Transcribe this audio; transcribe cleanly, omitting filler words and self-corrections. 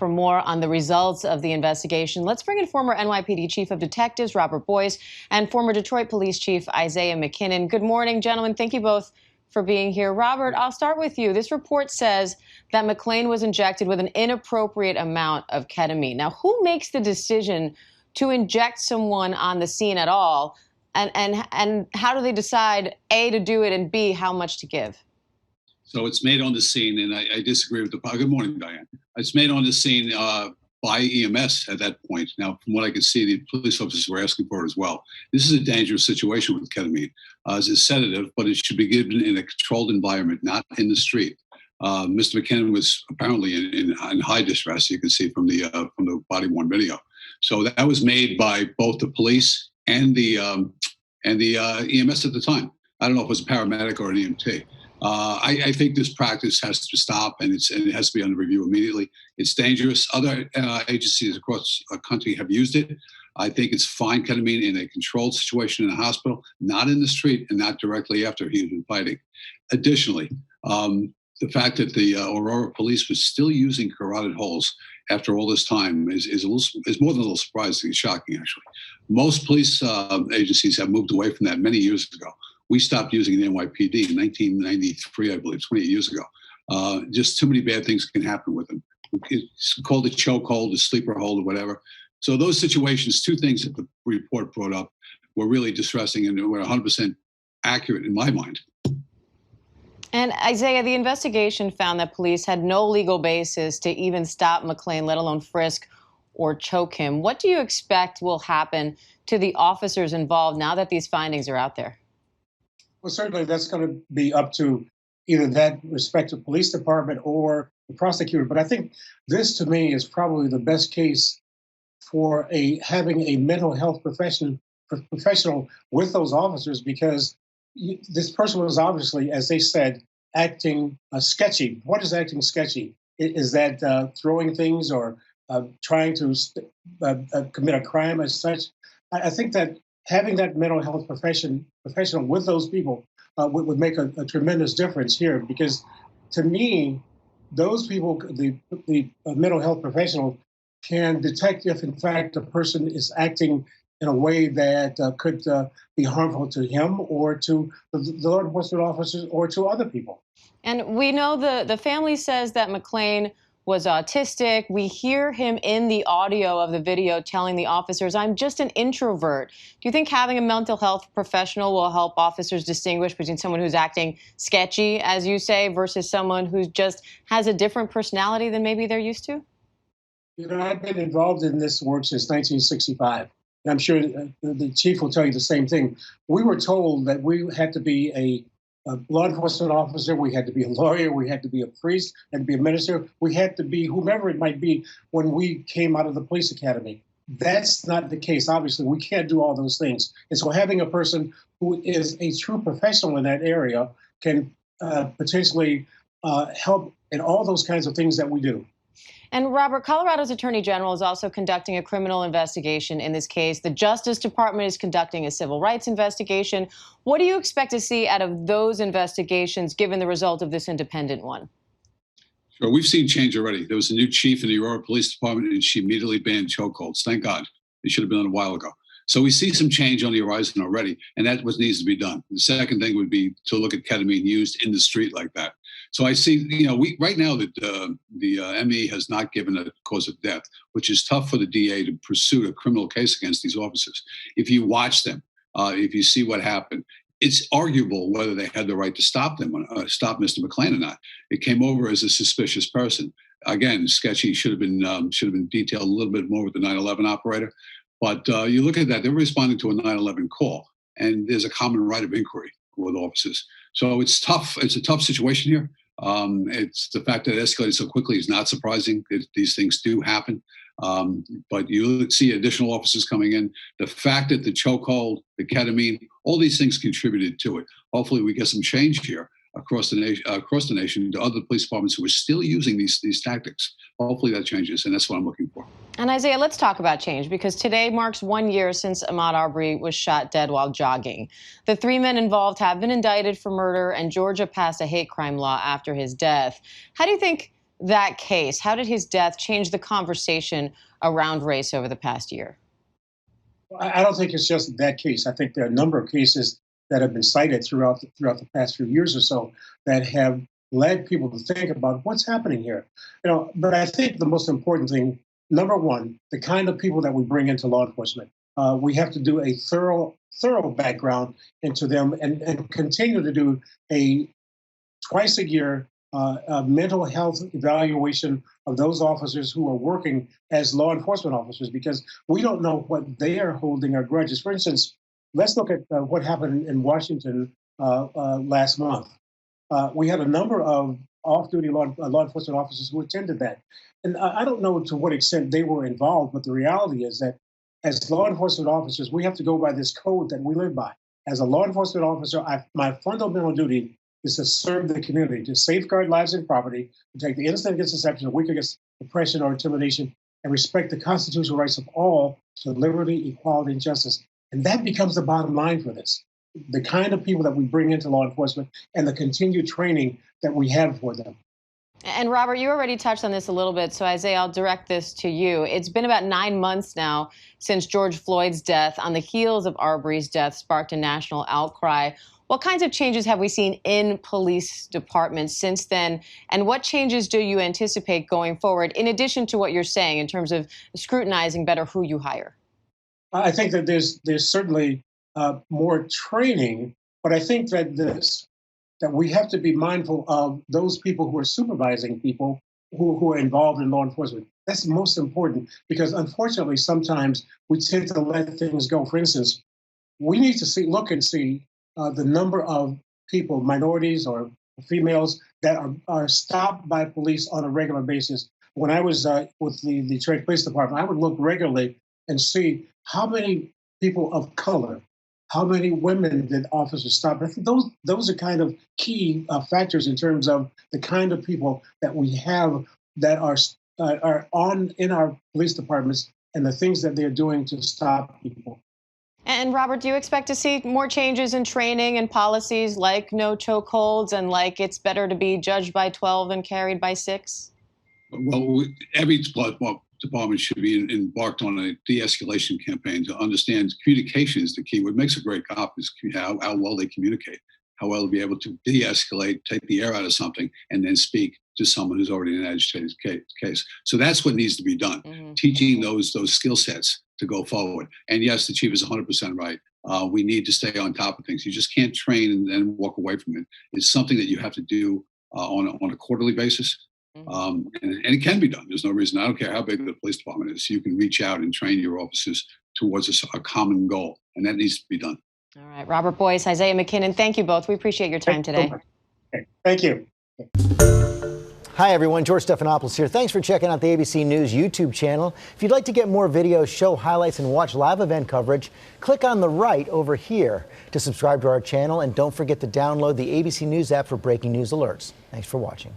For more on the results of the investigation, let's bring in former NYPD Chief of Detectives Robert Boyce and former Detroit Police Chief Isaiah McKinnon. Good morning, gentlemen. Thank you both for being here. Robert, I'll start with you. This report says that McClain was injected with an inappropriate amount of ketamine. Now, who makes the decision to inject someone on the scene at all? And how do they decide, A, to do it, and B, how much to give? So it's made on the scene, and I disagree with the. Good morning, Diane. It's made on the scene by EMS at that point. Now, from what I can see, the police officers were asking for it as well. This is a dangerous situation with ketamine as a sedative, but it should be given in a controlled environment, not in the street. Mr. McKinnon was apparently in high distress. You can see from the body-worn video. So that was made by both the police and the EMS at the time. I don't know if it was a paramedic or an EMT. I think this practice has to stop, and it has to be under review immediately. It's dangerous. Other agencies across the country have used it. I think it's fine ketamine in a controlled situation in a hospital, not in the street and not directly after he's been fighting. Additionally, the fact that the Aurora police was still using carotid holes after all this time is more than a little surprising. It's shocking, actually. Most police agencies have moved away from that many years ago. We stopped using the NYPD in 1993, I believe, 28 years ago. Just too many bad things can happen with them. It's called a chokehold, a sleeper hold, or whatever. So those situations, two things that the report brought up were really distressing and were 100% accurate in my mind. And Isaiah, the investigation found that police had no legal basis to even stop McClain, let alone frisk or choke him. What do you expect will happen to the officers involved now that these findings are out there? Well, certainly that's going to be up to either that respective police department or the prosecutor. But I think this, to me, is probably the best case for having a mental health professional with those officers, because this person was obviously, as they said, acting sketchy. What is acting sketchy? Is that throwing things or trying to commit a crime as such? I think that having that mental health professional with those people would make a tremendous difference here, because to me, those people, the mental health professional, can detect if in fact a person is acting in a way that could be harmful to him or to the law enforcement officers or to other people. And we know the family says that McClain was autistic. We hear him in the audio of the video telling the officers, "I'm just an introvert." Do you think having a mental health professional will help officers distinguish between someone who's acting sketchy, as you say, versus someone who just has a different personality than maybe they're used to? You know, I've been involved in this work since 1965. And I'm sure the chief will tell you the same thing. We were told that we had to be a law enforcement officer, we had to be a lawyer, we had to be a priest, had to be a minister, we had to be whomever it might be when we came out of the police academy. That's not the case. Obviously, we can't do all those things. And so having a person who is a true professional in that area can potentially help in all those kinds of things that we do. And Robert, Colorado's Attorney General is also conducting a criminal investigation in this case. The Justice Department is conducting a civil rights investigation. What do you expect to see out of those investigations, given the result of this independent one? Sure, we've seen change already. There was a new chief in the Aurora Police Department, and she immediately banned chokeholds. Thank God. It should have been done a while ago. So we see some change on the horizon already, and that's what needs to be done. The second thing would be to look at ketamine used in the street like that. So I see, right now that the ME has not given a cause of death, which is tough for the DA to pursue a criminal case against these officers. If you watch them, if you see what happened, it's arguable whether they had the right to stop them, stop Mr. McClain or not. It came over as a suspicious person. Again, sketchy, should have been detailed a little bit more with the 9/11 operator. But you look at that, they're responding to a 9/11 call, and there's a common right of inquiry with officers. So it's tough. It's a tough situation here. It's the fact that it escalated so quickly is not surprising. These things do happen. But you see additional officers coming in. The fact that the chokehold, the ketamine, all these things contributed to it. Hopefully we get some change here across the nation to other police departments who are still using these tactics. Hopefully that changes, and that's what I'm looking for. And Isaiah, let's talk about change, because today marks 1 year since Ahmaud Arbery was shot dead while jogging. The 3 men involved have been indicted for murder, and Georgia passed a hate crime law after his death. How do you think that case? How did his death change the conversation around race over the past year? I don't think it's just that case. I think there are a number of cases that have been cited throughout the past few years or so that have led people to think about what's happening here. But I think the most important thing, number one, the kind of people that we bring into law enforcement. We have to do a thorough background into them and continue to do a twice a year mental health evaluation of those officers who are working as law enforcement officers, because we don't know what they are holding our grudges. For instance, let's look at what happened in Washington last month. We had a number of off-duty law enforcement officers who attended that. And I don't know to what extent they were involved, but the reality is that as law enforcement officers, we have to go by this code that we live by. As a law enforcement officer, my fundamental duty is to serve the community, to safeguard lives and property, to take the innocent against deception, the weak against oppression or intimidation, and respect the constitutional rights of all to liberty, equality, and justice. And that becomes the bottom line for this. The kind of people that we bring into law enforcement and the continued training that we have for them. And Robert, you already touched on this a little bit, so Isaiah, I'll direct this to you. It's been about 9 months now since George Floyd's death. On the heels of Arbery's death sparked a national outcry. What kinds of changes have we seen in police departments since then? And what changes do you anticipate going forward, in addition to what you're saying in terms of scrutinizing better who you hire? I think that there's certainly more training, but I think that that we have to be mindful of those people who are supervising people who are involved in law enforcement. That's most important, because unfortunately, sometimes we tend to let things go. For instance, we need to look and see the number of people, minorities or females, that are stopped by police on a regular basis. When I was with the Detroit Police Department, I would look regularly and see how many people of color, how many women did officers stop. I think those are kind of key factors in terms of the kind of people that we have that are in our police departments and the things that they're doing to stop people. And Robert, do you expect to see more changes in training and policies, like no chokeholds and like it's better to be judged by 12 and carried by 6? Well, every department should be embarked on a de-escalation campaign to understand communication is the key. What makes a great cop is how well they communicate, how well they'll be able to de-escalate, take the air out of something, and then speak to someone who's already in an agitated case. So that's what needs to be done, teaching those skill sets to go forward. And yes, the chief is 100% right. We need to stay on top of things. You just can't train and then walk away from it. It's something that you have to do on a quarterly basis. And it can be done. There's no reason. I don't care how big the police department is. You can reach out and train your officers towards a common goal, and that needs to be done. All right, Robert Boyce, Isaiah McKinnon, thank you both. We appreciate your time today. Thank you. Hi, everyone. George Stephanopoulos here. Thanks for checking out the ABC News YouTube channel. If you'd like to get more videos, show highlights, and watch live event coverage, click on the right over here to subscribe to our channel. And don't forget to download the ABC News app for breaking news alerts. Thanks for watching.